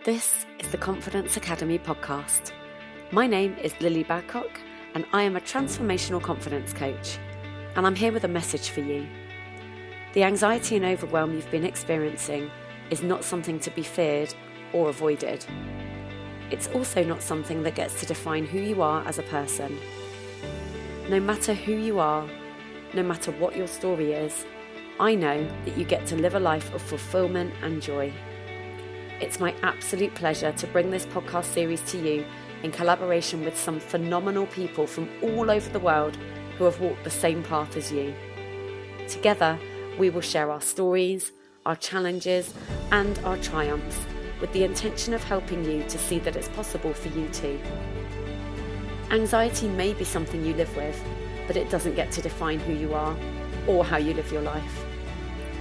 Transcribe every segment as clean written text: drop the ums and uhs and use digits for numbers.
This is the Confidence Academy podcast. My name is Lilli Babcock and I am a transformational confidence coach, and I'm here with a message for you. The anxiety and overwhelm you've been experiencing is not something to be feared or avoided. It's also not something that gets to define who you are as a person. No matter who you are, no matter what your story is, I know that you get to live a life of fulfillment and joy. It's my absolute pleasure to bring this podcast series to you in collaboration with some phenomenal people from all over the world who have walked the same path as you. Together, we will share our stories, our challenges, and our triumphs with the intention of helping you to see that it's possible for you too. Anxiety may be something you live with, but it doesn't get to define who you are or how you live your life.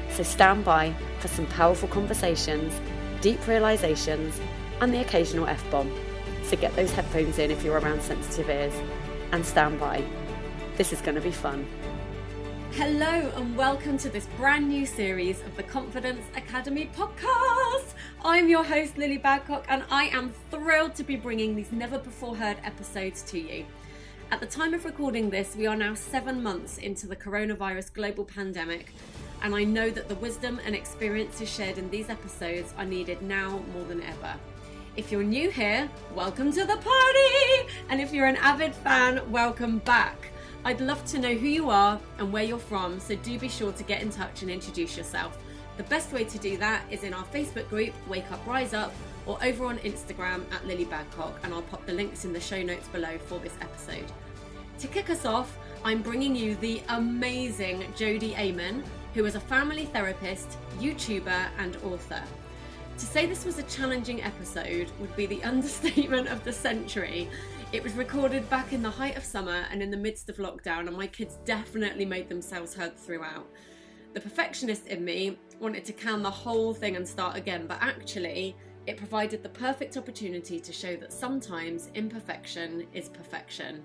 So stand by for some powerful conversations, deep realizations, and the occasional F-bomb. So get those headphones in if you're around sensitive ears, and stand by. This is going to be fun. Hello and welcome to this brand new series of the Confidence Academy podcast. I'm your host Lilli Babcock, and I am thrilled to be bringing these never before heard episodes to you. At the time of recording this, we are now 7 months into the coronavirus global pandemic, and I know that the wisdom and experiences shared in these episodes are needed now more than ever. If you're new here, welcome to the party! And if you're an avid fan, welcome back. I'd love to know who you are and where you're from, so do be sure to get in touch and introduce yourself. The best way to do that is in our Facebook group, Wake Up Rise Up, or over on Instagram at Lilli Babcock, and I'll pop the links in the show notes below for this episode. To kick us off, I'm bringing you the amazing Jodi Aman, who is a family therapist, YouTuber, and author. To say this was a challenging episode would be the understatement of the century. It was recorded back in the height of summer and in the midst of lockdown, and my kids definitely made themselves heard throughout. The perfectionist in me wanted to can the whole thing and start again, but actually, it provided the perfect opportunity to show that sometimes imperfection is perfection.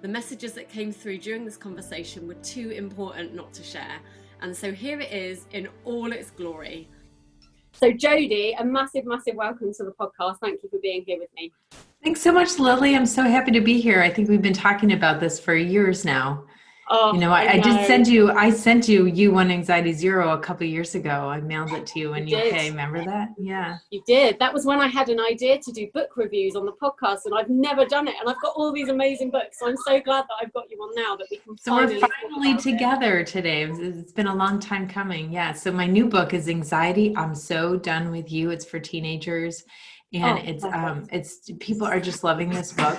The messages that came through during this conversation were too important not to share. And so here it is in all its glory. So Jodi, a massive, massive welcome to the podcast. Thank you for being here with me. Thanks so much, Lilli. I'm so happy to be here. I think we've been talking about this for years now. Oh, I did send you, U1 Anxiety Zero a couple of years ago. I mailed it to you in UK. Remember that? Yeah. You did. That was when I had an idea to do book reviews on the podcast, and I've never done it. And I've got all these amazing books. So I'm so glad that I've got you on now, that we can we're finally together today. It's been a long time coming. Yeah. So my new book is Anxiety, I'm So Done With You. It's for teenagers. And it's people are just loving this book.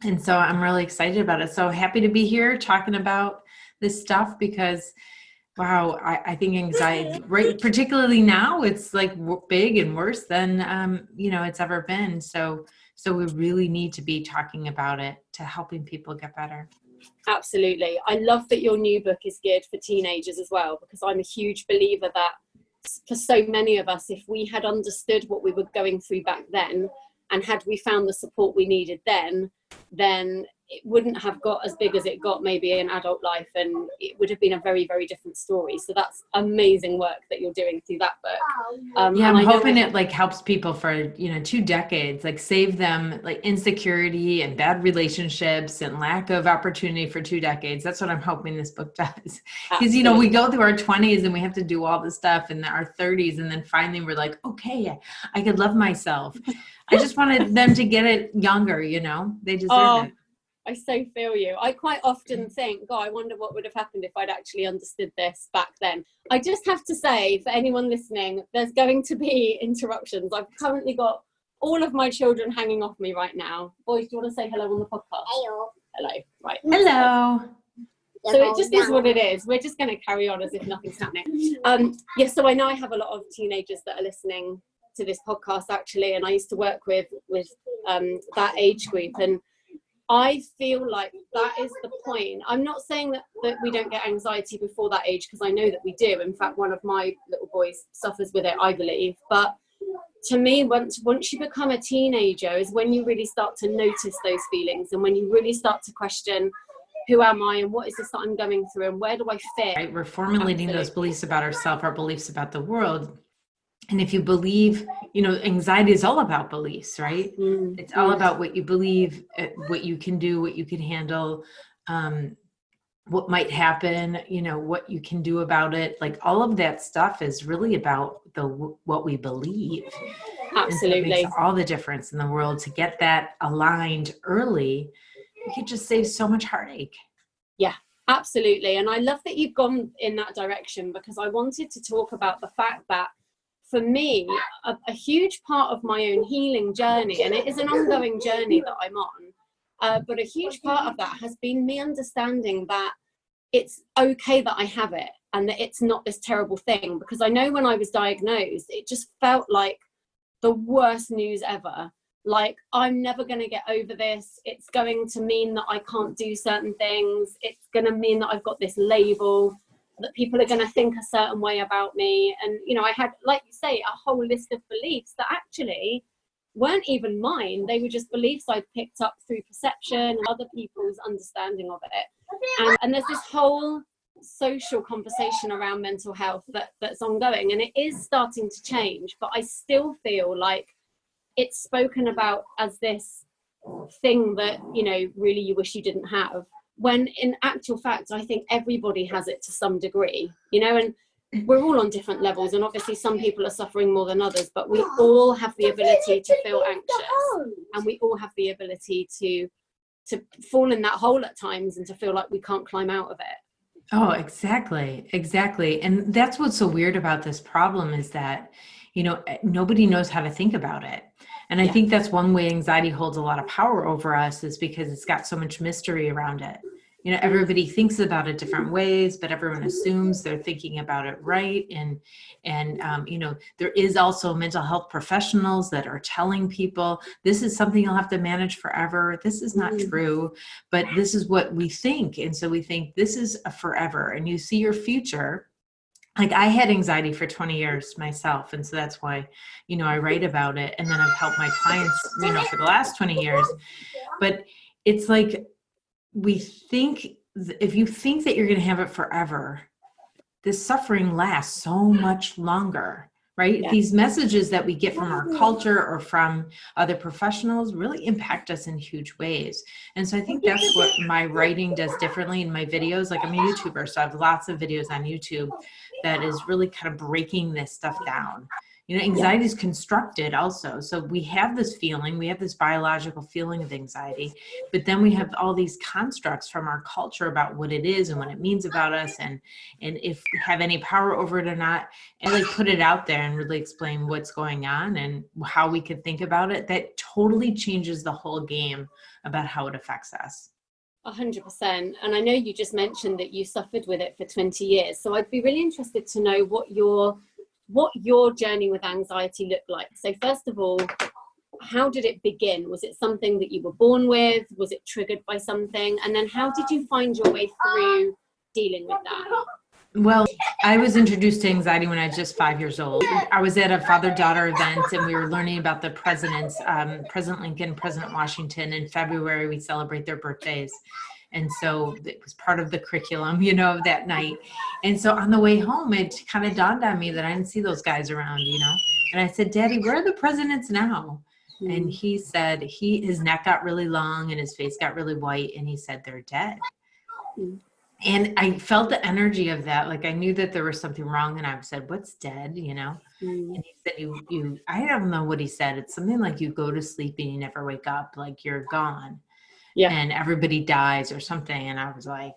And so I'm really excited about it. So happy to be here talking about this stuff because, wow, I think anxiety, right, particularly now, it's like big and worse than, it's ever been. So we really need to be talking about it to helping people get better. Absolutely. I love that your new book is geared for teenagers as well, because I'm a huge believer that for so many of us, if we had understood what we were going through back then, and had we found the support we needed then it wouldn't have got as big as it got maybe in adult life, and it would have been a very, very different story. So that's amazing work that you're doing through that book. I'm hoping it helps people for 2 decades, save them insecurity and bad relationships and lack of opportunity for 2 decades. That's what I'm hoping this book does. Because we go through our 20s and we have to do all this stuff in our 30s, and then finally we're like, okay, I could love myself. I just wanted them to get it younger, they deserve it. I so feel you. I quite often think, God, I wonder what would have happened if I'd actually understood this back then. I just have to say, for anyone listening, there's going to be interruptions. I've currently got all of my children hanging off me right now. Boys, do you want to say hello on the podcast? Hello. Hello. Right. Hello. So it just is what it is. We're just going to carry on as if nothing's happening. So I know I have a lot of teenagers that are listening to this podcast, actually, and I used to work with that age group, and I feel like that is the point. I'm not saying that we don't get anxiety before that age, because I know that we do. In fact, one of my little boys suffers with it, I believe. But to me, once you become a teenager is when you really start to notice those feelings, and when you really start to question, who am I and what is this that I'm going through and where do I fit? Right, we're formulating those beliefs about ourselves, our beliefs about the world. And if you believe, anxiety is all about beliefs, right? It's all about what you believe, what you can do, what you can handle, what might happen, what you can do about it. Like all of that stuff is really about what we believe. Absolutely. And so it makes all the difference in the world to get that aligned early. You could just save so much heartache. Yeah, absolutely. And I love that you've gone in that direction, because I wanted to talk about the fact that for me, a huge part of my own healing journey, and it is an ongoing journey that I'm on, but a huge part of that has been me understanding that it's okay that I have it and that it's not this terrible thing. Because I know when I was diagnosed, it just felt like the worst news ever. Like, I'm never going to get over this. It's going to mean that I can't do certain things. It's going to mean that I've got this label, that people are going to think a certain way about me. And, I had, like you say, a whole list of beliefs that actually weren't even mine. They were just beliefs I'd picked up through perception and other people's understanding of it. And there's this whole social conversation around mental health that's ongoing, and it is starting to change, but I still feel like it's spoken about as this thing that, really you wish you didn't have, when in actual fact, I think everybody has it to some degree, and we're all on different levels. And obviously some people are suffering more than others, but we all have the ability to feel anxious, and we all have the ability to fall in that hole at times and to feel like we can't climb out of it. Oh, exactly. And that's what's so weird about this problem is that, nobody knows how to think about it. And I think that's one way anxiety holds a lot of power over us, is because it's got so much mystery around it. Everybody thinks about it different ways, but everyone assumes they're thinking about it right. And there is also mental health professionals that are telling people this is something you'll have to manage forever. This is not true, but this is what we think. And so we think this is a forever, and you see your future. Like I had anxiety for 20 years myself. And so that's why, I write about it. And then I've helped my clients, for the last 20 years. But it's like, we think, if you think that you're going to have it forever, this suffering lasts so much longer, right? These messages that we get from our culture or from other professionals really impact us in huge ways. And so I think that's what my writing does differently in my videos. Like I'm a YouTuber, so I have lots of videos on YouTube that is really kind of breaking this stuff down. Anxiety is constructed also. So we have this feeling, we have this biological feeling of anxiety, but then we have all these constructs from our culture about what it is and what it means about us, and if we have any power over it or not, and like put it out there and really explain what's going on and how we could think about it. That totally changes the whole game about how it affects us. 100%. And I know you just mentioned that you suffered with it for 20 years. So I'd be really interested to know what your journey with anxiety looked like. So first of all, how did it begin? Was it something that you were born with? Was it triggered by something? And then how did you find your way through dealing with that? Well, I was introduced to anxiety when I was just 5 years old. I was at a father-daughter event, and we were learning about the presidents, President Lincoln, President Washington. In February, we celebrate their birthdays. And so it was part of the curriculum, of that night. And so on the way home, it kind of dawned on me that I didn't see those guys around, And I said, Daddy, where are the presidents now? And he said his neck got really long and his face got really white. And he said, they're dead. And I felt the energy of that. Like I knew that there was something wrong, and I said, what's dead, And he said, you, I don't know what he said. It's something like you go to sleep and you never wake up, like you're gone. And everybody dies or something. And I was like,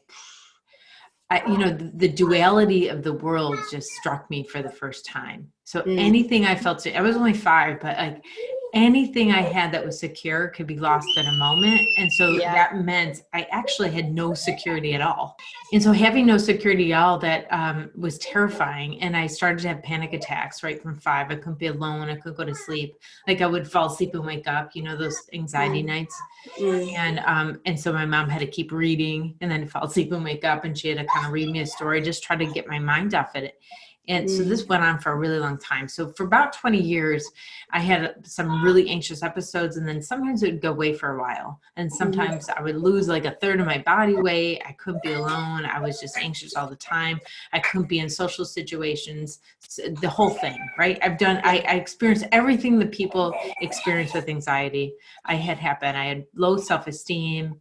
the duality of the world just struck me for the first time. So anything I felt, I was only 5, but like anything I had that was secure could be lost in a moment. And so that meant I actually had no security at all. And so having no security at all, that was terrifying. And I started to have panic attacks right from 5. I couldn't be alone. I couldn't go to sleep. Like I would fall asleep and wake up, those anxiety nights. And so my mom had to keep reading and then fall asleep and wake up, and she had to kind of read me a story, just try to get my mind off of it. And so this went on for a really long time. So for about 20 years, I had some really anxious episodes, and then sometimes it would go away for a while. And sometimes I would lose like a third of my body weight. I couldn't be alone. I was just anxious all the time. I couldn't be in social situations, the whole thing, right? I experienced everything that people experience with anxiety. I had happen. I had low self-esteem,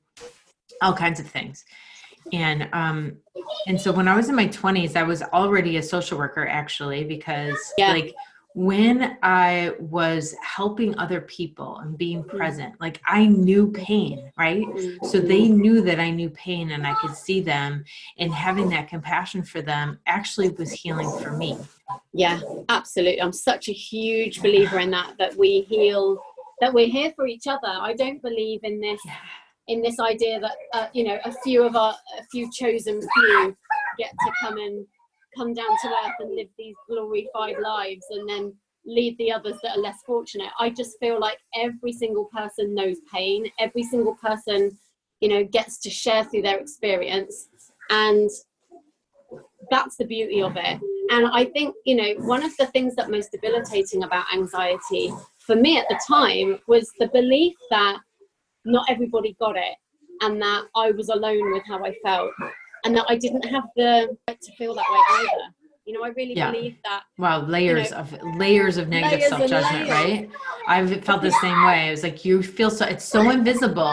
all kinds of things. And so when I was in my 20s, I was already a social worker, actually, because like when I was helping other people and being present, like I knew pain, right? So they knew that I knew pain and I could see them, and having that compassion for them actually was healing for me. Yeah, absolutely. I'm such a huge believer in that we heal, that we're here for each other. I don't believe in this. In this idea that a few chosen few get to come down to earth and live these glorified lives and then leave the others that are less fortunate. I just feel like every single person knows pain. Every single person, gets to share through their experience, and that's the beauty of it. And I think, one of the things that most debilitating about anxiety for me at the time was the belief that not everybody got it, and that I was alone with how I felt, and that I didn't have the right to feel that way either. I really believe that. Wow, layers of negative self-judgment, right? I've felt the same way. It was like you feel it's so invisible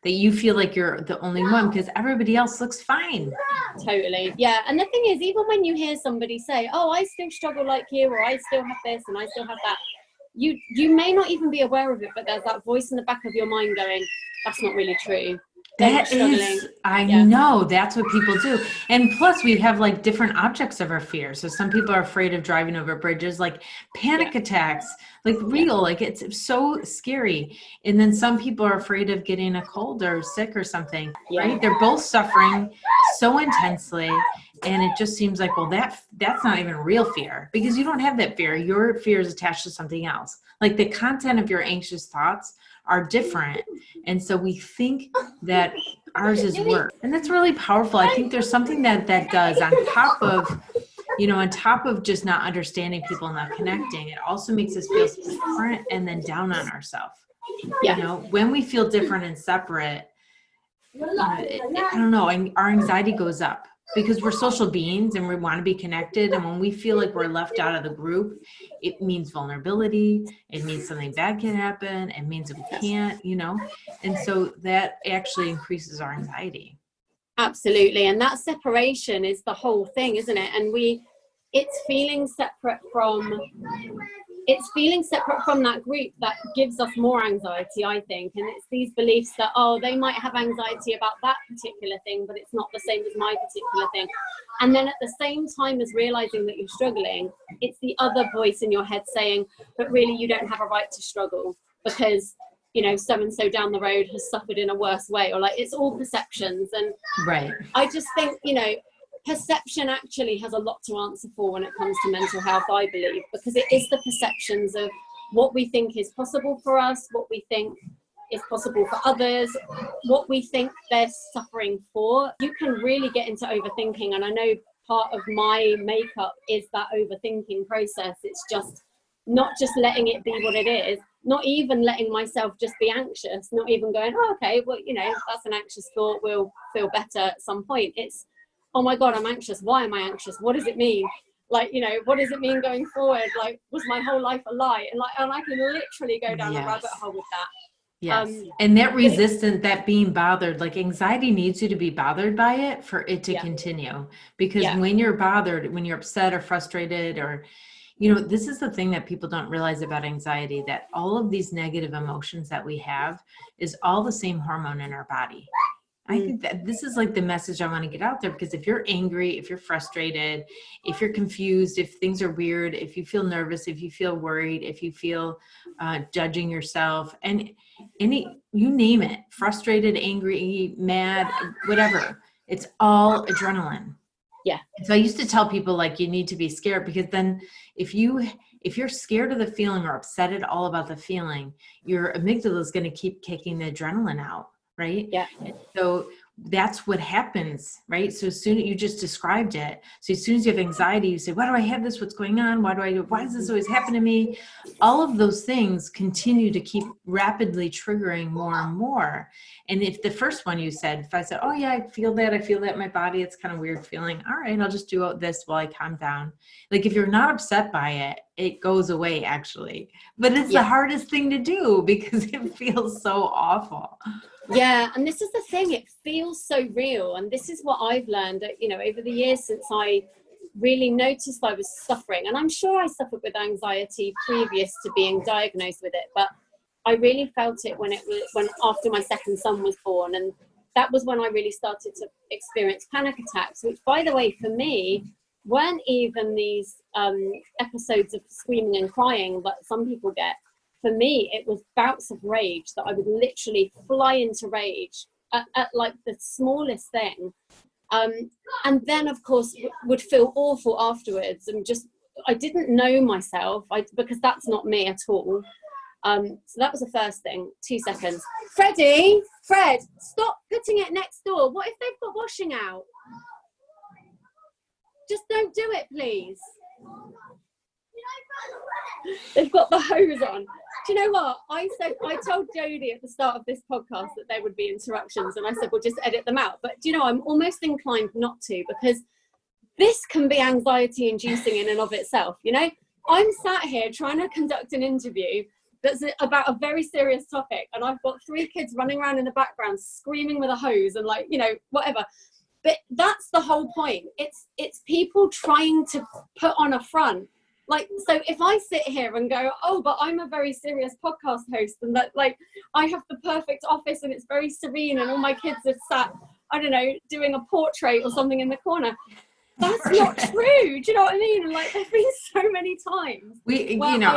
that you feel like you're the only one because everybody else looks fine. Totally. Yeah. And the thing is, even when you hear somebody say, oh, I still struggle like you, or I still have this and I still have that, you may not even be aware of it, but there's that voice in the back of your mind going, that's not really true. Know that's what people do. And plus we have like different objects of our fear. So some people are afraid of driving over bridges, like panic attacks, like real, like it's so scary. And then some people are afraid of getting a cold or sick or something, right? They're both suffering so intensely. And it just seems like, well, that's not even real fear, because you don't have that fear. Your fear is attached to something else. Like the content of your anxious thoughts are different. And so we think that ours is worse. And that's really powerful. I think there's something that does on top of just not understanding people and not connecting. It also makes us feel different and then down on ourselves. When we feel different and separate, I don't know, our anxiety goes up. Because we're social beings and we want to be connected. And when we feel like we're left out of the group, it means vulnerability. It means something bad can happen. It means that we can't, and so that actually increases our anxiety. Absolutely. And that separation is the whole thing, isn't it? And it's feeling separate from that group that gives us more anxiety, I think. And it's these beliefs that, they might have anxiety about that particular thing, but it's not the same as my particular thing. And then at the same time as realizing that you're struggling, it's the other voice in your head saying, but really you don't have a right to struggle because, so-and-so down the road has suffered in a worse way, or like it's all perceptions. And right. I just think, perception actually has a lot to answer for when it comes to mental health, I believe, because it is the perceptions of what we think is possible for us, what we think is possible for others, what we think they're suffering for. You can really get into overthinking, and I know part of my makeup is that overthinking process. It's just not just letting it be what it is, not even letting myself just be anxious, not even going, okay, well, that's an anxious thought, we'll feel better at some point. It's, oh my God, I'm anxious. Why am I anxious? What does it mean? Like, what does it mean going forward? Like, was my whole life a lie? And I can literally go down a rabbit hole with that. Yes. And that resistance, that being bothered, like anxiety needs you to be bothered by it for it to continue. Because when you're bothered, when you're upset or frustrated or, this is the thing that people don't realize about anxiety, that all of these negative emotions that we have is all the same hormone in our body. I think that this is like the message I want to get out there, because if you're angry, if you're frustrated, if you're confused, if things are weird, if you feel nervous, if you feel worried, if you feel judging yourself, and you name it, frustrated, angry, mad, whatever, it's all adrenaline. Yeah. So I used to tell people, like, you need to be scared, because then if you're scared of the feeling or upset at all about the feeling, your amygdala is going to keep kicking the adrenaline out. Right? Yeah. And so that's what happens, right? So as soon as you just described it, so as soon as you have anxiety, you say, why do I have this? What's going on? Why does this always happen to me? All of those things continue to keep rapidly triggering more and more. And if the first one you said, if I said, oh yeah, I feel that in my body, it's kind of weird feeling. All right, I'll just do this while I calm down. Like if you're not upset by it, it goes away actually. But it's the hardest thing to do because it feels so awful. Yeah, and this is the thing, it feels so real. And this is what I've learned, over the years since I really noticed I was suffering. And I'm sure I suffered with anxiety previous to being diagnosed with it, but I really felt it when after my second son was born. And that was when I really started to experience panic attacks, which, by the way, for me, weren't even these episodes of screaming and crying that some people get. For me, it was bouts of rage that I would literally fly into rage at like the smallest thing. And then, of course, would feel awful afterwards. And just, I didn't know myself because that's not me at all. So that was the first thing. 2 seconds. Fred, stop putting it next door. What if they've got washing out? Just don't do it, please. They've got the hose on. Do you know what? I told Jodi at the start of this podcast that there would be interruptions, and I said, we'll just edit them out. But do you know, I'm almost inclined not to, because this can be anxiety inducing in and of itself. I'm sat here trying to conduct an interview that's about a very serious topic, and I've got 3 kids running around in the background screaming with a hose and whatever. But that's the whole point. It's people trying to put on a front. So if I sit here and go, oh, but I'm a very serious podcast host, and that I have the perfect office and it's very serene and all my kids are sat, I don't know, doing a portrait or something in the corner. That's not true. Do you know what I mean? There's been so many times.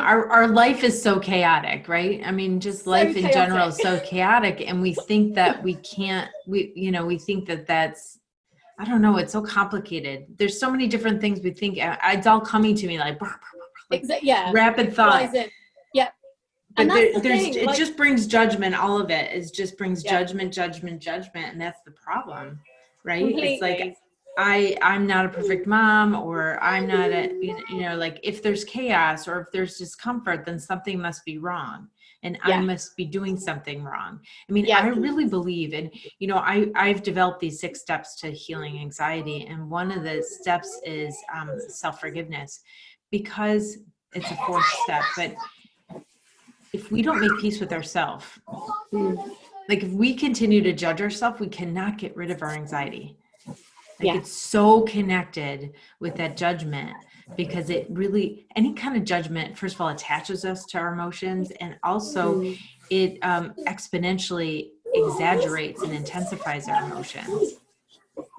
Our life is so chaotic, right? I mean, just life in general is so chaotic, and we think that we can't, we think that that's, I don't know, it's so complicated. There's so many different things we think. It's all coming to me rapid thought. Yeah. But it just brings judgment. All of it just brings judgment. And that's the problem, right? Completely. It's like, I'm not a perfect mom, or I'm not if there's chaos or if there's discomfort, then something must be wrong. And I must be doing something wrong. I mean, I really believe in, I've developed these 6 steps to healing anxiety. And one of the steps is self-forgiveness, because it's a 4th step. But if we don't make peace with ourselves, if we continue to judge ourselves, we cannot get rid of our anxiety. It's so connected with that judgment, because it really, any kind of judgment, first of all, attaches us to our emotions, and also it exponentially exaggerates and intensifies our emotions.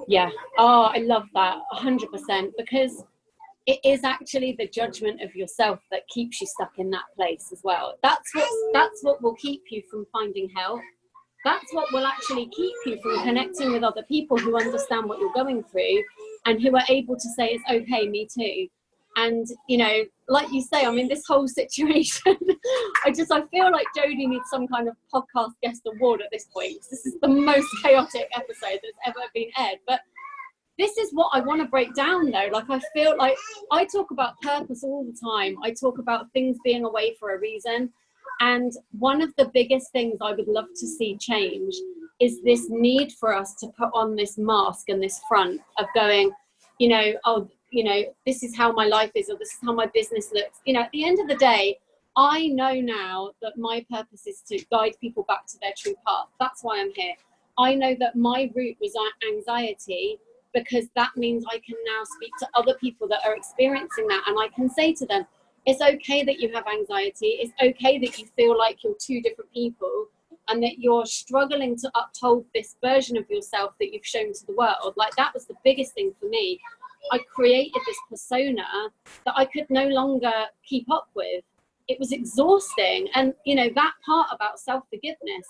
Yeah. Oh, I love that 100%, because it is actually the judgment of yourself that keeps you stuck in that place as well. That's what will keep you from finding help. That's what will actually keep you from connecting with other people who understand what you're going through and who are able to say, it's okay, me too. And, like you say, I mean, this whole situation, I feel like Jodi needs some kind of podcast guest award at this point. This is the most chaotic episode that's ever been aired. But this is what I want to break down, though. I feel like I talk about purpose all the time. I talk about things being a way for a reason. And one of the biggest things I would love to see change is this need for us to put on this mask and this front of going, this is how my life is, or this is how my business looks. At the end of the day, I know now that my purpose is to guide people back to their true path. That's why I'm here. I know that my root was anxiety, because that means I can now speak to other people that are experiencing that, and I can say to them, it's okay that you have anxiety. It's okay that you feel like you're 2 different people, and that you're struggling to uphold this version of yourself that you've shown to the world. That was the biggest thing for me. I created this persona that I could no longer keep up with. It was exhausting. And, that part about self-forgiveness,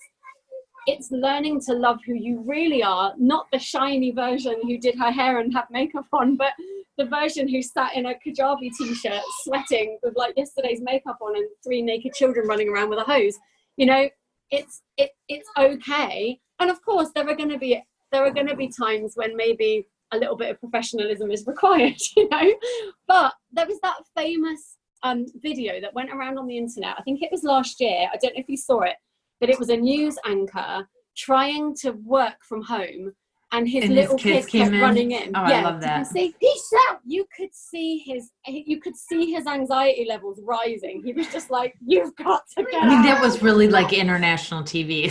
it's learning to love who you really are, not the shiny version who did her hair and had makeup on, but the version who sat in a Kajabi t-shirt sweating with yesterday's makeup on and 3 naked children running around with a hose. It's okay. And of course there are going to be there are going to be times when maybe a little bit of professionalism is required, you know. But there was that famous video that went around on the internet. I think it was last year. I don't know if you saw it, but it was a news anchor trying to work from home, and his little kid kept running in. Oh, I love that. You could see his anxiety levels rising. He was just like, "You've got to go." I mean, that was really like international TV.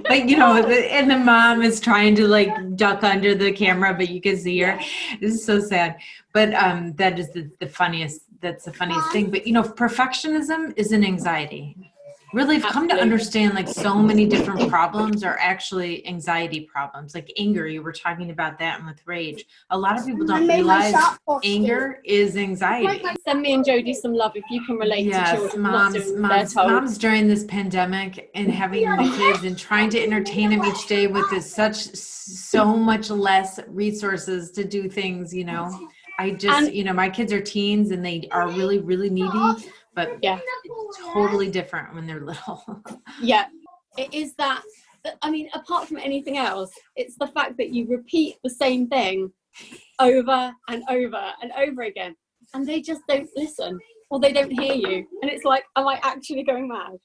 Like, you know, and the mom is trying to like duck under the camera, but you can see her. This is so sad. But that is the funniest. That's the funniest thing. But you know, perfectionism is an anxiety. Really, I've come to understand like so many different problems are actually anxiety problems, like anger. You were talking about that, and with rage, a lot of people don't realize anger is anxiety. Send me and Jodi some love if you can relate to children. Moms during this pandemic and having the kids and trying to entertain them each day with so much less resources to do things. You know, you know, my kids are teens and they are really, really needy. But it's totally different when they're little. Yeah, it is that. I mean, apart from anything else, it's the fact that you repeat the same thing over and over and over again, and they just don't listen or they don't hear you. And it's like, am I actually going mad?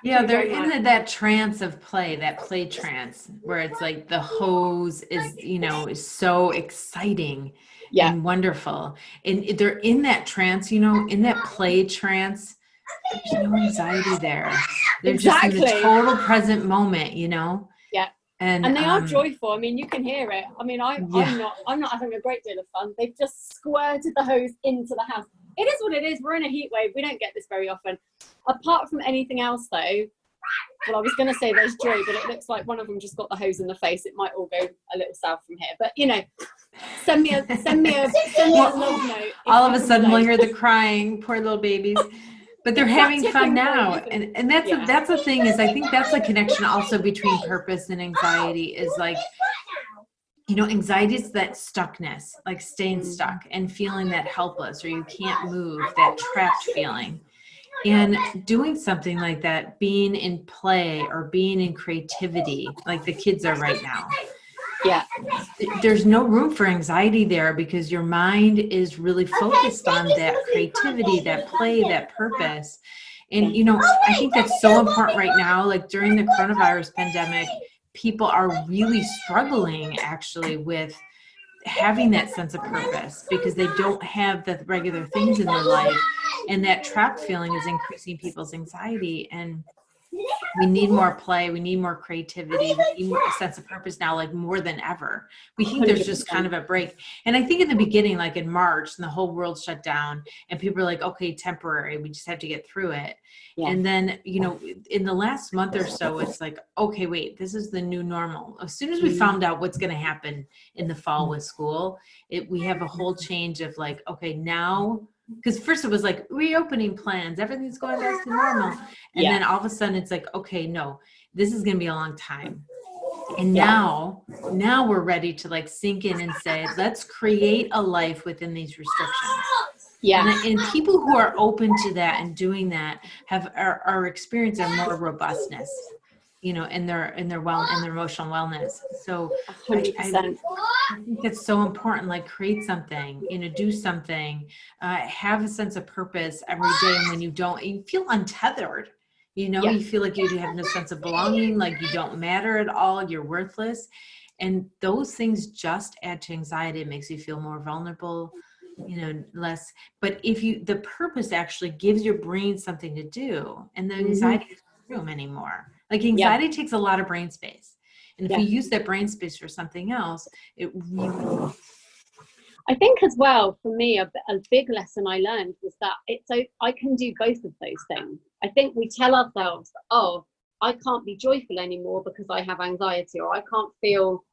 They're in that trance of play, that play trance, where it's like the hose is, you know, is so exciting. And wonderful. And they're in that trance, you know, in that play trance. There's no anxiety there. They're just in the total present moment, you know? Yeah. And they are joyful. I mean, you can hear it. I mean, I'm not having a great deal of fun. They've just squirted the hose into the house. It is what it is. We're in a heat wave. We don't get this very often. Apart from anything else, though, well, I was going to say there's joy, but it looks like one of them just got the hose in the face. It might all go a little south from here. But, you know, send me a love note. All of a sudden we'll hear the crying, poor little babies. But they're having fun now. And that's the thing is, I think that's the connection also between purpose and anxiety is like, you know, anxiety is that stuckness, like staying stuck and feeling that helpless or you can't move, that trapped feeling. And doing something like that, being in play or being in creativity, like the kids are right now. Yeah. There's no room for anxiety there because your mind is really focused on that creativity, that play, that purpose. And, you know, I think that's so important right now. Like during the coronavirus pandemic, people are really struggling actually with having that sense of purpose because they don't have the regular things in their life. And that trapped feeling is increasing people's anxiety. And we need more play. We need more creativity. We need more a sense of purpose now, like more than ever. We think there's just kind of a break. And I think in the beginning, like in March, and the whole world shut down and people are like, okay, temporary. We just have to get through it. Yeah. And then, you know, in the last month or so, it's like, okay, wait, this is the new normal. As soon as we found out what's going to happen in the fall with school, we have a whole change of like, okay, now, because first it was like reopening plans, everything's going back to normal. And then all of a sudden it's like, okay, no, this is going to be a long time. And now we're ready to like sink in and say, let's create a life within these restrictions. Yeah. And people who are open to that and doing that are experiencing more robustness, you know, in their emotional wellness. So 100%. I think that's so important. Like create something, you know, do something, have a sense of purpose every day. And when you feel untethered, you know, you feel like you have no sense of belonging, like you don't matter at all, you're worthless. And those things just add to anxiety. It makes you feel more vulnerable, you know, less. But the purpose actually gives your brain something to do, and the anxiety isn't room anymore. Like anxiety takes a lot of brain space. And if you use that brain space for something else, it really. I think as well, for me, a big lesson I learned was that I can do both of those things. I think we tell ourselves, oh, I can't be joyful anymore because I have anxiety, or I can't feel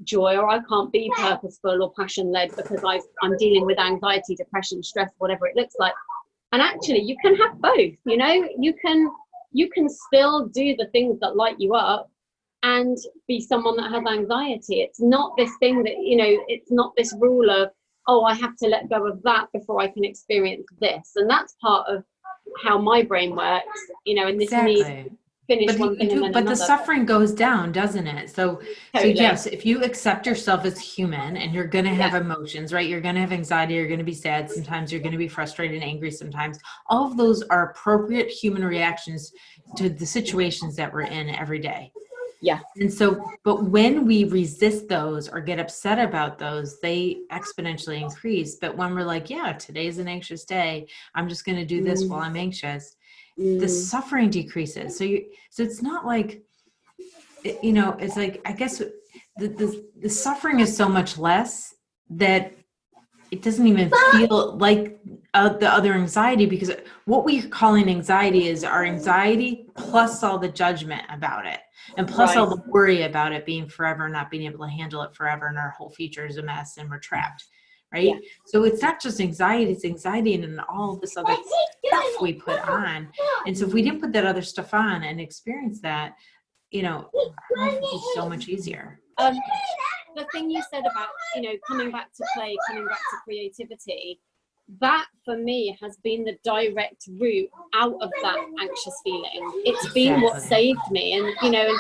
joy, or I can't be purposeful or passion-led because I'm dealing with anxiety, depression, stress, whatever it looks like. And actually, you can have both, you know, you can still do the things that light you up and be someone that has anxiety. It's not this thing that, you know, it's not this rule of, oh, I have to let go of that before I can experience this. And that's part of how my brain works, you know, and this need finish one thing and then but another. the suffering goes down, doesn't it? So Totally. yes, if you accept yourself as human, and you're going to have emotions, right? You're going to have anxiety, you're going to be sad, sometimes you're going to be frustrated and angry sometimes. All of those are appropriate human reactions to the situations that we're in every day. Yeah. And so, but when we resist those or get upset about those, they exponentially increase. But when we're like, yeah, today's an anxious day, I'm just going to do this while I'm anxious, the suffering decreases. So it's not like, it's like, I guess the suffering is so much less that it doesn't even feel like the other anxiety, because what we're calling anxiety is our anxiety plus all the judgment about it, and plus all the worry about it being forever, not being able to handle it forever, and our whole future is a mess and we're trapped, right? Yeah. So it's not just anxiety, it's anxiety and all this other stuff we put on. And so if we didn't put that other stuff on and experience that, our life would be so much easier. The thing you said about, coming back to play, coming back to creativity, that for me has been the direct route out of that anxious feeling. It's been what saved me. And, and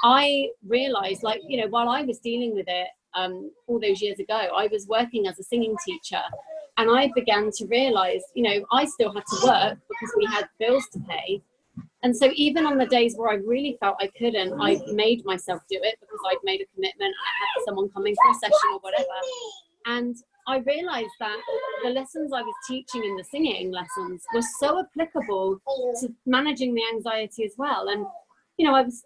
I realized, while I was dealing with it all those years ago, I was working as a singing teacher, and I began to realize, I still had to work because we had bills to pay. And so even on the days where I really felt I couldn't, I made myself do it because I'd made a commitment and I had someone coming for a session or whatever. And I realized that the lessons I was teaching in the singing lessons were so applicable to managing the anxiety as well. And,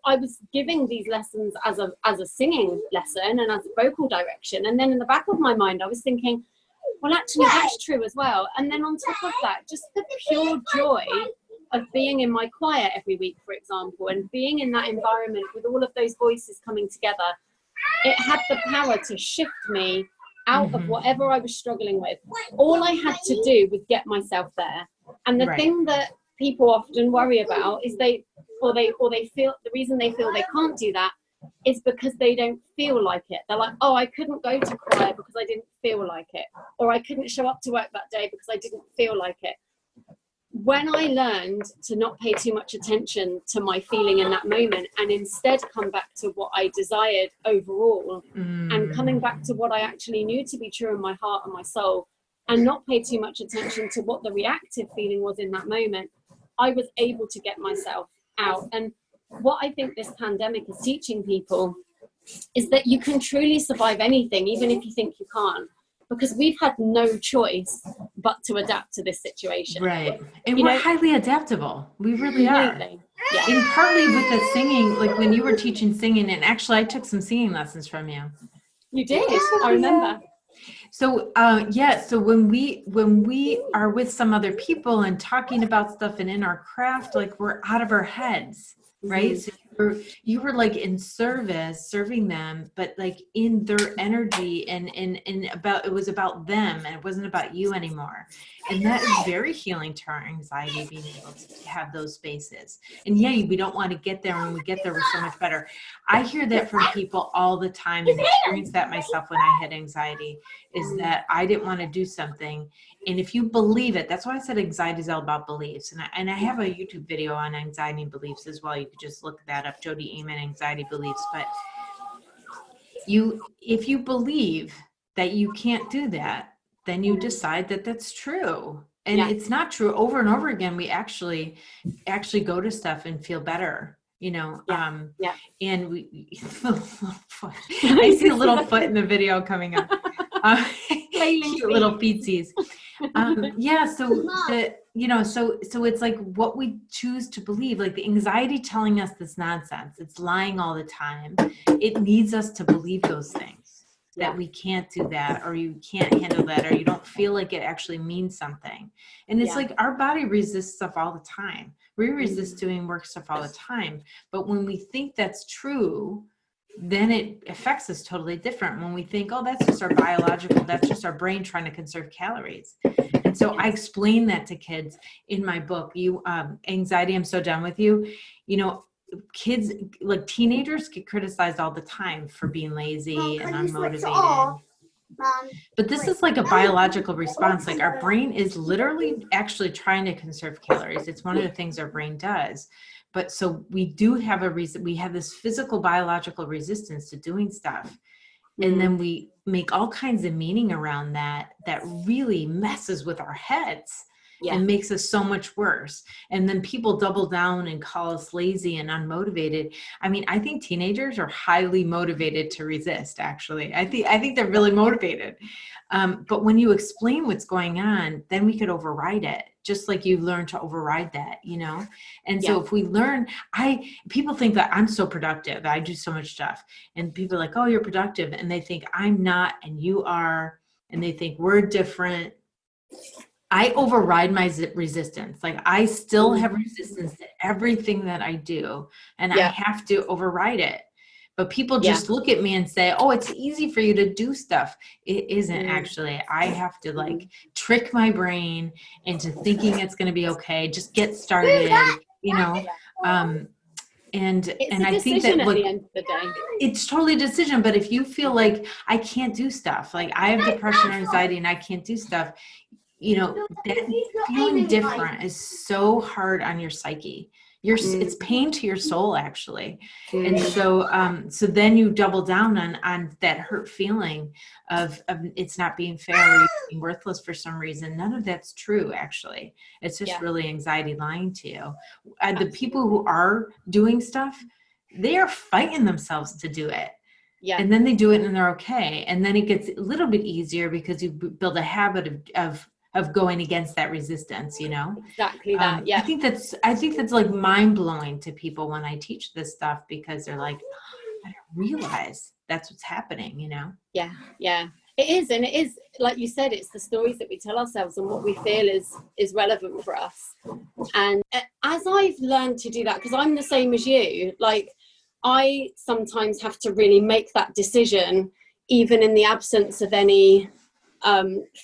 I was giving these lessons as a singing lesson and as a vocal direction. And then in the back of my mind, I was thinking, well, actually, that's true as well. And then on top of that, just the pure joy of being in my choir every week, for example, and being in that environment with all of those voices coming together, it had the power to shift me out of whatever I was struggling with. All I had to do was get myself there. And the thing that people often worry about is they feel the reason they feel they can't do that is because they don't feel like it. They're like, oh, I couldn't go to choir because I didn't feel like it, or I couldn't show up to work that day because I didn't feel like it. When I learned to not pay too much attention to my feeling in that moment, and instead come back to what I desired overall, and coming back to what I actually knew to be true in my heart and my soul, and not pay too much attention to what the reactive feeling was in that moment, I was able to get myself out. And what I think this pandemic is teaching people is that you can truly survive anything, even if you think you can't. Because we've had no choice but to adapt to this situation. Right. And we're highly adaptable. We really are. Yeah. And partly with the singing, like when you were teaching singing, and actually I took some singing lessons from you. You did? I remember. So, so when we are with some other people and talking about stuff and in our craft, like we're out of our heads, right? So you were like in service, serving them, but like in their energy and about, it was about them and it wasn't about you anymore. And that is very healing to our anxiety, being able to have those spaces. And we don't want to get there. When we get there, we're so much better. I hear that from people all the time, and experience that myself when I had anxiety, is that I didn't want to do something. And if you believe it, that's why I said anxiety is all about beliefs. And I have a YouTube video on anxiety and beliefs as well. You could just look that up, Jodi Aman, anxiety beliefs. But if you believe that you can't do that, then you decide that that's true. And it's not true. Over and over again, we actually go to stuff and feel better, and we I see a little foot in the video coming up. Cute little feetsies. So it's like what we choose to believe, like the anxiety telling us this nonsense. It's lying all the time. It needs us to believe those things, that we can't do that, or you can't handle that, or you don't feel like it actually means something. And it's like our body resists stuff all the time. We resist doing work stuff all the time. But when we think that's true, then it affects us totally different. When we think, oh, that's just our biological, that's just our brain trying to conserve calories. And so I explain that to kids in my book, Anxiety, I'm So Done With You. Kids, like teenagers, get criticized all the time for being lazy and unmotivated. But this is like a biological response. Like our brain is literally actually trying to conserve calories. It's one of the things our brain does. But so we do have a reason. We have this physical, biological resistance to doing stuff. And then we make all kinds of meaning around that really messes with our heads and makes us so much worse. And then people double down and call us lazy and unmotivated. I mean, I think teenagers are highly motivated to resist, actually. I think they're really motivated. But when you explain what's going on, then we could override it, just like you learn to override that, you know? And so if we learn, people think that I'm so productive, I do so much stuff. And people are like, oh, you're productive. And they think I'm not, and you are, and they think we're different. I override my resistance. Like I still have resistance to everything that I do, and I have to override it. But people just look at me and say, oh, it's easy for you to do stuff. It isn't actually. I have to like trick my brain into thinking it's going to be okay. Just get started, you know? And I think that at the end of the day, it's totally a decision. But if you feel like I can't do stuff, like I have depression or anxiety and I can't do stuff, you know, that feeling different is so hard on your psyche. It's pain to your soul, actually. And so then you double down on that hurt feeling of it's not being fair or being worthless for some reason. None of that's true, actually. It's just really anxiety lying to you. The people who are doing stuff, they are fighting themselves to do it. Yeah. And then they do it and they're okay. And then it gets a little bit easier because you build a habit of going against that resistance, you know? Exactly that. Yeah. I think that's like mind blowing to people when I teach this stuff, because they're like, oh, I didn't realize that's what's happening, you know? Yeah. Yeah. It is. And it is, like you said, it's the stories that we tell ourselves and what we feel is relevant for us. And as I've learned to do that, because I'm the same as you, like I sometimes have to really make that decision, even in the absence of any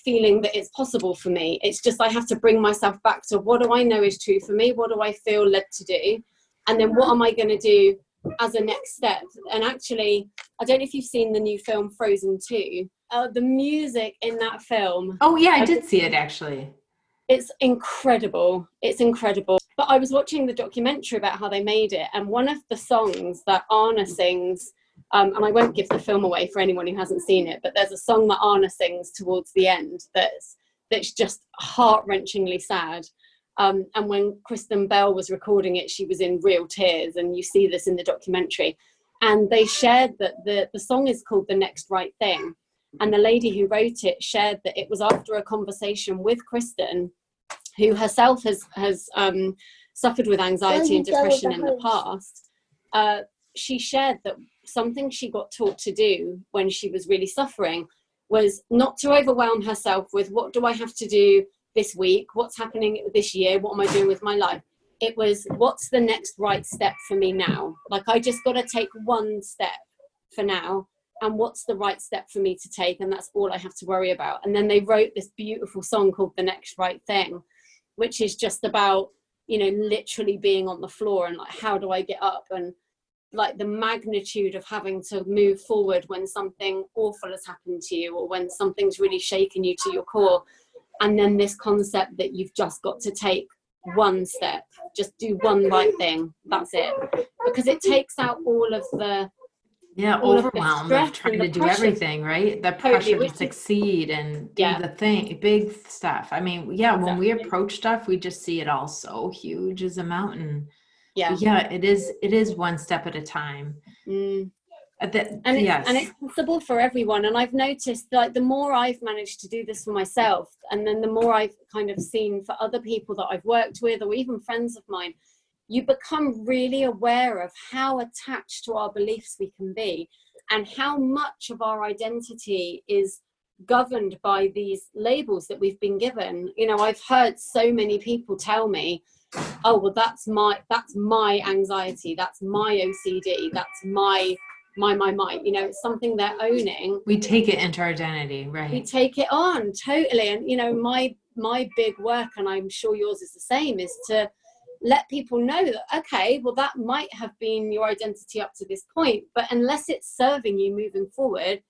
feeling that it's possible for me. It's just I have to bring myself back to what do I know is true for me, what do I feel led to do, and then what am I going to do as a next step. And actually, I don't know if you've seen the new film Frozen 2. The music in that film, oh yeah, I did see it actually. It's incredible. But I was watching the documentary about how they made it, and one of the songs that Anna sings, and I won't give the film away for anyone who hasn't seen it, but there's a song that Anna sings towards the end that's just heart-wrenchingly sad. And when Kristen Bell was recording it, she was in real tears, and you see this in the documentary. And they shared that the song is called The Next Right Thing. And the lady who wrote it shared that it was after a conversation with Kristen, who herself has suffered with anxiety and depression in the past. She shared that something she got taught to do when she was really suffering was not to overwhelm herself with what do I have to do this week, what's happening this year, what am I doing with my life. It was what's the next right step for me now. Like I just got to take one step for now, and what's the right step for me to take, and that's all I have to worry about. And then they wrote this beautiful song called The Next Right Thing, which is just about, you know, literally being on the floor and like, how do I get up, and like the magnitude of having to move forward when something awful has happened to you, or when something's really shaken you to your core. And then this concept that you've just got to take one step, just do one right thing, that's it. Because it takes out all of the overwhelm of trying to do everything, right? The pressure to succeed and do the thing, big stuff. I mean, when we approach stuff, we just see it all so huge as a mountain. Yeah, it is one step at a time. It's possible for everyone. And I've noticed, like, the more I've managed to do this for myself, and then the more I've kind of seen for other people that I've worked with, or even friends of mine, you become really aware of how attached to our beliefs we can be, and how much of our identity is governed by these labels that we've been given. You know, I've heard so many people tell me, oh, well, that's my anxiety, that's my OCD, that's my, you know, it's something they're owning. We take it into our identity, right? We take it on, totally. And, you know, my big work, and I'm sure yours is the same, is to let people know that, okay, well, that might have been your identity up to this point, but unless it's serving you moving forward,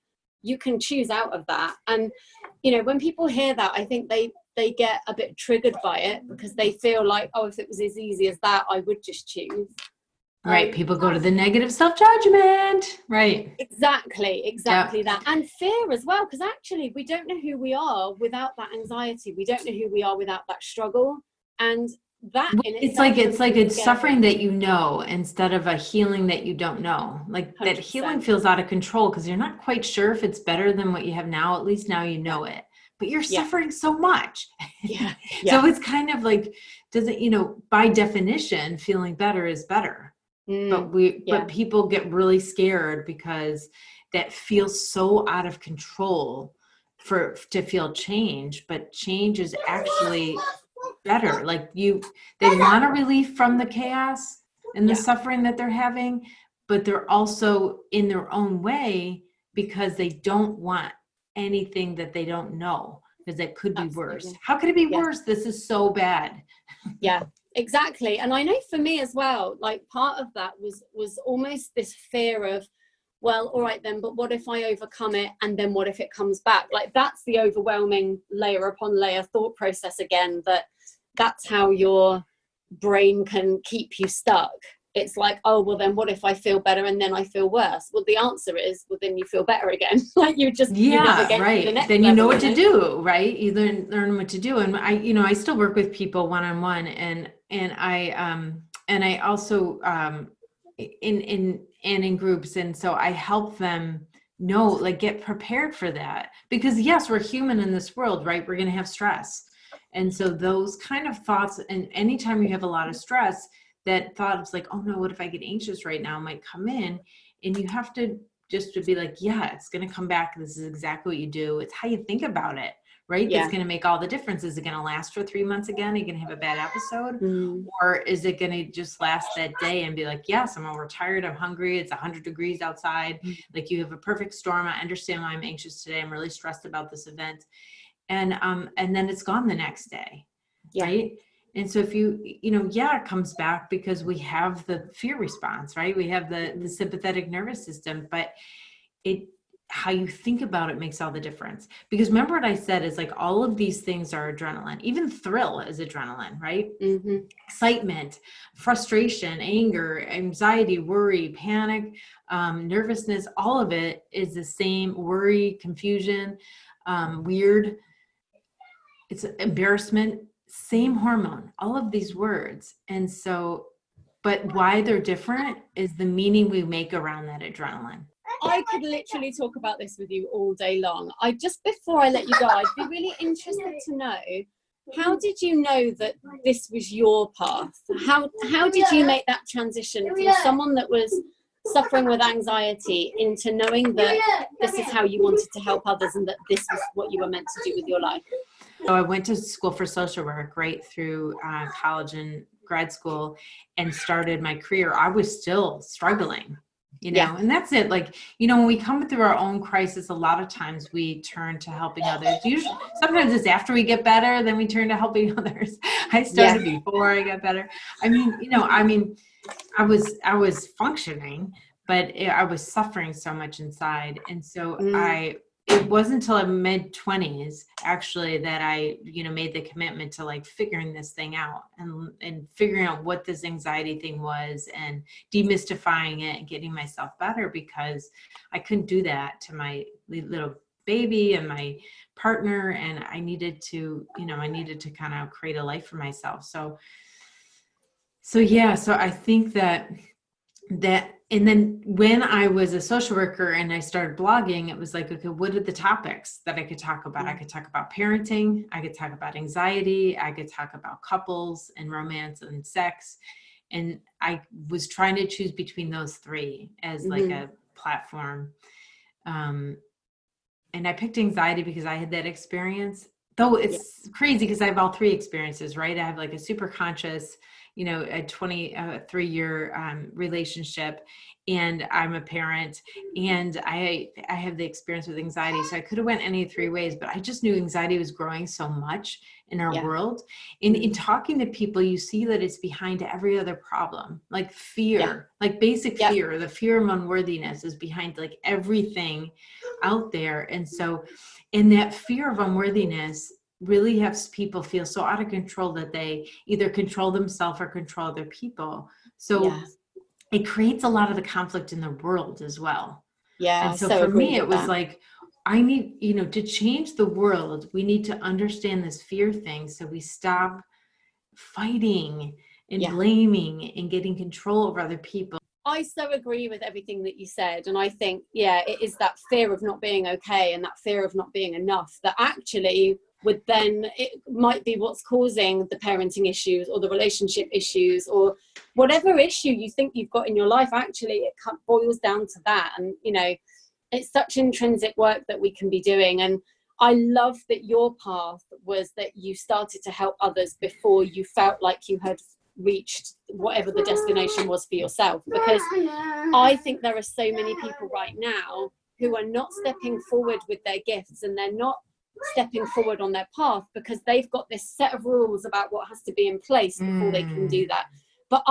you can choose out of that. And when people hear that, I think they get a bit triggered by it, because they feel like, oh, if it was as easy as that, I would just choose. Right. People go to the negative self-judgment. Right. Exactly that. And fear as well, because actually we don't know who we are without that anxiety. We don't know who we are without that struggle. And that it's like a suffering that you know, instead of a healing that you don't know. Like 100%. That healing feels out of control because you're not quite sure if it's better than what you have now. At least now you know it. But you're suffering so much. Yeah. So it's kind of like, does it, by definition, feeling better is better. But people get really scared because that feels so out of control to feel change, but change is actually better. Like they want a relief from the chaos and the suffering that they're having, but they're also in their own way because they don't want anything that they don't know, because it could be worse. How could it be worse? This is so bad. Yeah. Exactly. And I know for me as well, like part of that was almost this fear of, well, all right then, but what if I overcome it, and then what if it comes back? Like that's the overwhelming layer upon layer thought process again, that's how your brain can keep you stuck. It's like, oh, well then what if I feel better and then I feel worse? Well, the answer is, well, then you feel better again. Like you never get to the next then you level, know what to do, right? You learn what to do. And I still work with people one-on-one, and I also in groups, and so I help them know, like, get prepared for that, because yes, we're human in this world, right? We're going to have stress, and so those kind of thoughts, and anytime you have a lot of stress, that thought is like, oh no, what if I get anxious right now, might come in, and you have to be like, yeah, it's going to come back. This is exactly what you do. It's how you think about it, right? That's going to make all the difference. Is it going to last for 3 months again? Are you going to have a bad episode? Or is it going to just last that day and be like, yes, I'm overtired, I'm hungry, it's 100 degrees outside. Like you have a perfect storm. I understand why I'm anxious today. I'm really stressed about this event. And then it's gone the next day. Right. And so if it comes back because we have the fear response, right? We have the sympathetic nervous system, but how you think about it makes all the difference. Because remember what I said is, like, all of these things are adrenaline. Even thrill is adrenaline, right? Mm-hmm. Excitement, frustration, anger, anxiety, worry, panic, nervousness, all of it is the same. Worry, confusion, weird, it's embarrassment, same hormone, all of these words. And so, but why they're different is the meaning we make around that adrenaline. I could literally talk about this with you all day long. Before I let you go, I'd be really interested to know, how did you know that this was your path? How did you make that transition from someone that was suffering with anxiety into knowing that this is how you wanted to help others, and that this was what you were meant to do with your life? So I went to school for social work right through college and grad school, and started my career. I was still struggling, and that's it. Like, when we come through our own crisis, a lot of times we turn to helping others. Usually, sometimes it's after we get better, then we turn to helping others. I started before I got better. I was functioning, but I was suffering so much inside. And so it wasn't until my mid-20s actually that I, made the commitment to, like, figuring this thing out and figuring out what this anxiety thing was, and demystifying it and getting myself better, because I couldn't do that to my little baby and my partner. And I needed to kind of create a life for myself. So I think that, and then when I was a social worker and I started blogging, it was like, okay, what are the topics that I could talk about? I could talk about parenting. I could talk about anxiety. I could talk about couples and romance and sex. And I was trying to choose between those three as like a platform. And I picked anxiety because I had that experience, though it's crazy because I have all three experiences, right? I have like a super conscious, a 23-year relationship, and I'm a parent, and I have the experience with anxiety. So I could have went any three ways, but I just knew anxiety was growing so much in our world. In talking to people, you see that it's behind every other problem, like fear, like basic fear. The fear of unworthiness is behind like everything out there. And so And that fear of unworthiness really has people feel so out of control that they either control themselves or control other people. So it creates a lot of the conflict in the world as well. Yeah. And so for me, it was like, I need, to change the world, we need to understand this fear thing. So we stop fighting and blaming and getting control over other people. I so agree with everything that you said. And I think, it is that fear of not being okay and that fear of not being enough that actually would then, it might be what's causing the parenting issues or the relationship issues or whatever issue you think you've got in your life. Actually, it boils down to that. And, it's such intrinsic work that we can be doing. And I love that your path was that you started to help others before you felt like you had reached whatever the destination was for yourself, because I think there are so many people right now who are not stepping forward with their gifts, and they're not stepping forward on their path because they've got this set of rules about what has to be in place before they can do that. But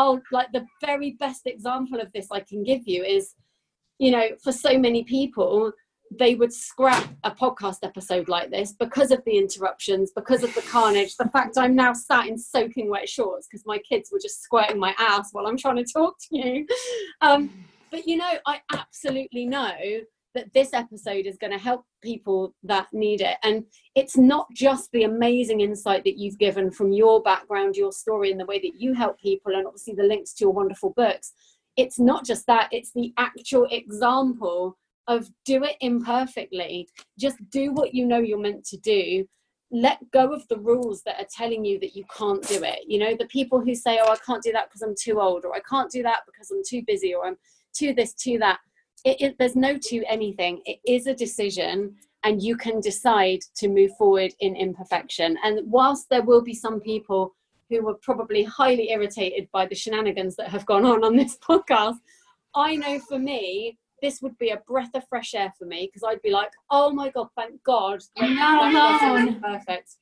the very best example of this I can give you is, for so many people, they would scrap a podcast episode like this because of the interruptions, because of the carnage, the fact I'm now sat in soaking wet shorts because my kids were just squirting my ass while I'm trying to talk to you. But I absolutely know that this episode is going to help people that need it. And it's not just the amazing insight that you've given from your background, your story, and the way that you help people, and obviously the links to your wonderful books. It's not just that, it's the actual example of do it imperfectly. Just do what you know you're meant to do. Let go of the rules that are telling you that you can't do it. The people who say, oh, I can't do that because I'm too old, or I can't do that because I'm too busy, or I'm too this, too that. There's no to anything. It is a decision, and you can decide to move forward in imperfection. And whilst there will be some people who were probably highly irritated by the shenanigans that have gone on this podcast, I know for me, this would be a breath of fresh air for me, because I'd be like, oh my God, thank God. That perfect.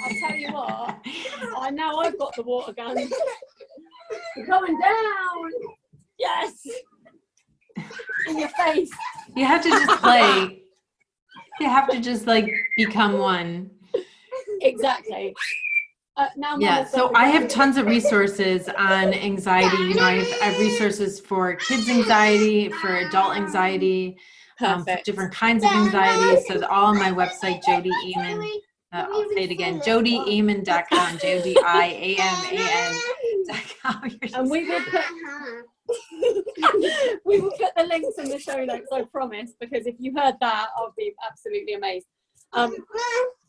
I'll tell you what, now I've got the water gun. You're going down. Yes. In your face. You have to just play. You have to just become one. Exactly. So I have tons of resources on anxiety. I have resources for kids' anxiety, for adult anxiety, for different kinds of anxiety. So all on my website, Jodi Aman. I'll say it again, JodiAman.com, JodiAman.com. And we will put the links in the show notes, I promise, because if you heard that, I'll be absolutely amazed.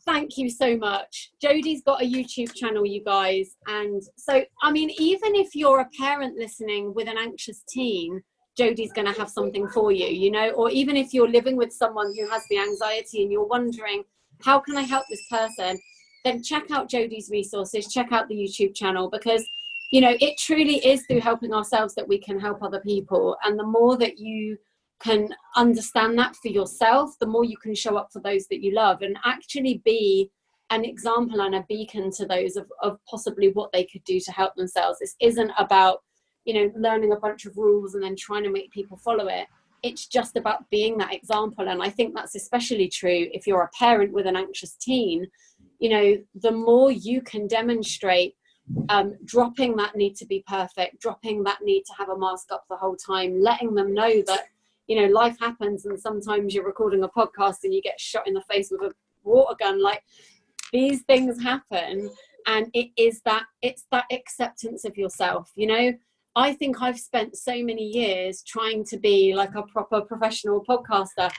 Thank you so much. Jodi's got a YouTube channel, you guys. And so, even if you're a parent listening with an anxious teen, Jodi's going to have something for you, or even if you're living with someone who has the anxiety and you're wondering, how can I help this person? Then check out Jodi's resources, check out the YouTube channel, because, it truly is through helping ourselves that we can help other people. And the more that you can understand that for yourself, the more you can show up for those that you love and actually be an example and a beacon to those of possibly what they could do to help themselves. This isn't about, learning a bunch of rules and then trying to make people follow it. It's just about being that example. And I think that's especially true if you're a parent with an anxious teen. The more you can demonstrate dropping that need to be perfect, dropping that need to have a mask up the whole time, letting them know that life happens, and sometimes you're recording a podcast and you get shot in the face with a water gun. These things happen, and it's that acceptance of yourself. I think I've spent so many years trying to be like a proper professional podcaster.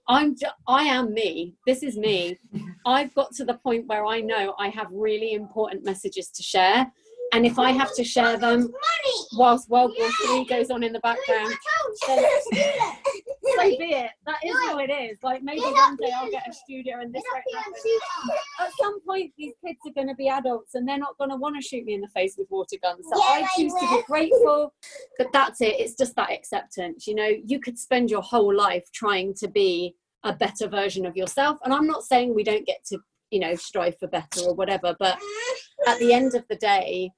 I am me. This is me. I've got to the point where I know I have really important messages to share. And if I have to share them whilst World War III goes on in the background, then so be it. That is how it is. Maybe one day I'll get a studio and this won't happen. At some point, these kids are going to be adults and they're not going to want to shoot me in the face with water guns. So I choose to be grateful. But that's it. It's just that acceptance. You could spend your whole life trying to be a better version of yourself. And I'm not saying we don't get to, strive for better or whatever. But at the end of the day,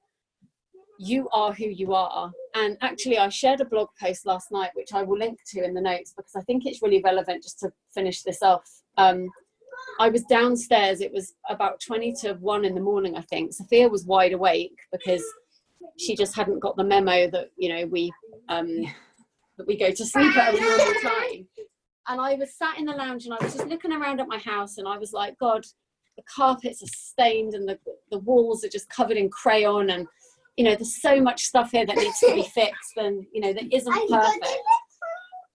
you are who you are. And actually, I shared a blog post last night, which I will link to in the notes, because I think it's really relevant just to finish this off. I was downstairs, it was about 20 to 1 in the morning, I think. Sophia was wide awake because she just hadn't got the memo that, you know, that we go to sleep at a normal time. And I was sat in the lounge and I was just looking around at my house, and I was like, God, the carpets are stained and the walls are just covered in crayon, and, you know, there's so much stuff here that needs to be fixed, and, you know, that isn't perfect.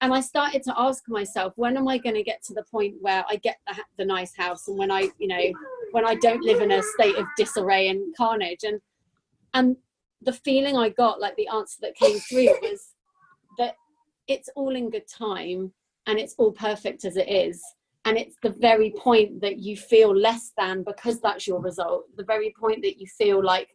And I started to ask myself, when am I going to get to the point where I get the nice house, and when I don't live in a state of disarray and carnage? And the feeling I got, like the answer that came through, was that it's all in good time and it's all perfect as it is. And it's the very point that you feel less than because that's your result, the very point that you feel like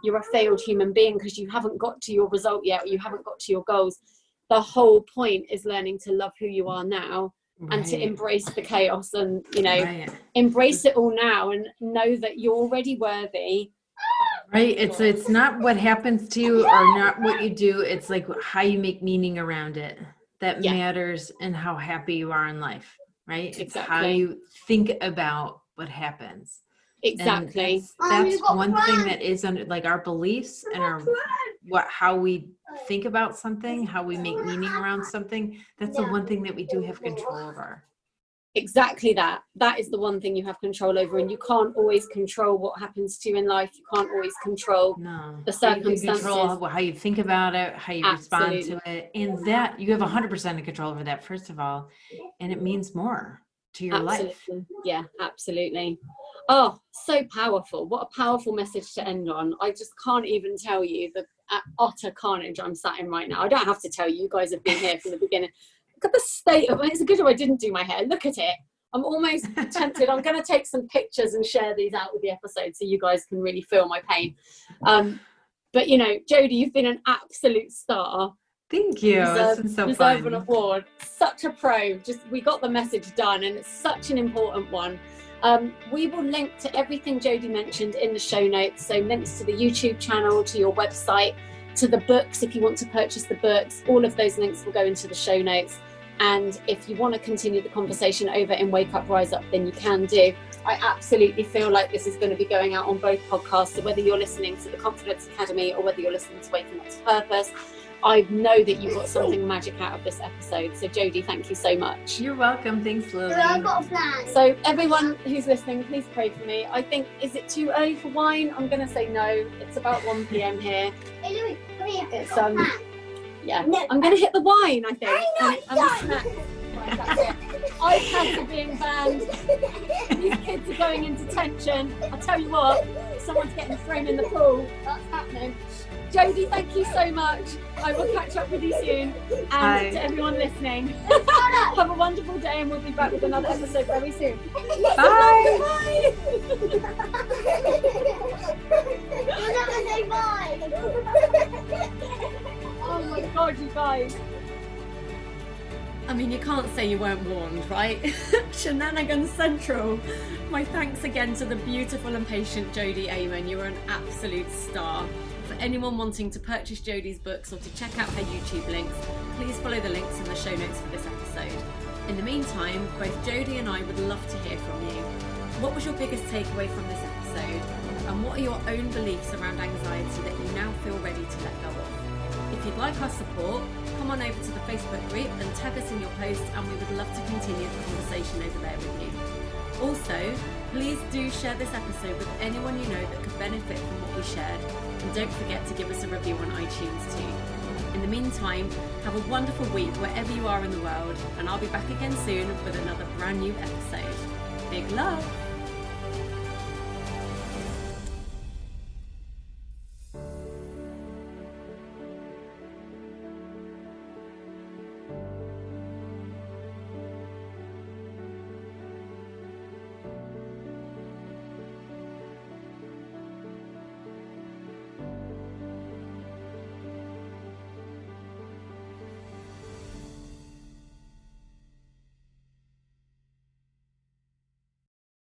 you're a failed human being because you haven't got to your result yet, or you haven't got to your goals. The whole point is learning to love who you are now, and to embrace the chaos, and, you know, embrace it all now and know that you're already worthy. Right. It's not what happens to you or not what you do. It's like how you make meaning around it that matters, and how happy you are in life. Right. It's how you think about what happens. Exactly. That's one thing that is under, like, our beliefs and how we think about something, how we make meaning around something. That's the one thing that we do have control over. Exactly that. That is the one thing you have control over, and you can't always control what happens to you in life. You can't always control the circumstances. You control how you think about it, how you respond to it, and that you have 100% of control over that, first of all, and it means more to your life. Yeah, absolutely. Oh, so powerful. What a powerful message to end on. I just can't even tell you the utter carnage I'm sat in right now. I don't have to tell you. You guys have been here from the beginning. Look at the state of it. It's a good job I didn't do my hair. Look at it. I'm almost tempted. I'm going to take some pictures and share these out with the episode so you guys can really feel my pain. But, you know, Jodi, you've been an absolute star. Thank you. It's been so fun. Deserve an award. Such a pro. We got the message done, and it's such an important one. We will link to everything Jodi mentioned in the show notes. So links to the YouTube channel, to your website, to the books if you want to purchase the books. All of those links will go into the show notes. And if you want to continue the conversation over in Wake Up, Rise Up, then you can do. I absolutely feel like this is going to be going out on both podcasts. So whether you're listening to the Confidence Academy or whether you're listening to Waking Up to Purpose, I know that you got something magic out of this episode. So Jodi, thank you so much. You're welcome. Thanks, Lilli. I've got a plan. So everyone who's listening, please pray for me. I think, is it too early for wine? I'm going to say no. It's about 1 p.m. here. Hey, Louis, come here. It's yeah. No, I'm going to hit the wine, I think. And the snacks. Right, that's it. iPads are being banned. These kids are going into detention. I tell you what, someone's getting thrown in the pool. That's happening. Jodi, thank you so much. I will catch up with you soon. And to everyone listening, have a wonderful day, and we'll be back with another episode very soon. Bye. Bye. You'll never say bye. Oh my God, you guys. I mean, you can't say you weren't warned, right? Shenanigans Central. My thanks again to the beautiful and patient Jodi Aman. You are an absolute star. For anyone wanting to purchase Jodi's books or to check out her YouTube links, please follow the links in the show notes for this episode. In the meantime, both Jodi and I would love to hear from you. What was your biggest takeaway from this episode? And what are your own beliefs around anxiety that you now feel ready to let go of? If you'd like our support, come on over to the Facebook group and tag us in your posts, and we would love to continue the conversation over there with you. Also, please do share this episode with anyone you know that could benefit from what we shared, and don't forget to give us a review on iTunes too. In the meantime, have a wonderful week wherever you are in the world, and I'll be back again soon with another brand new episode. Big love!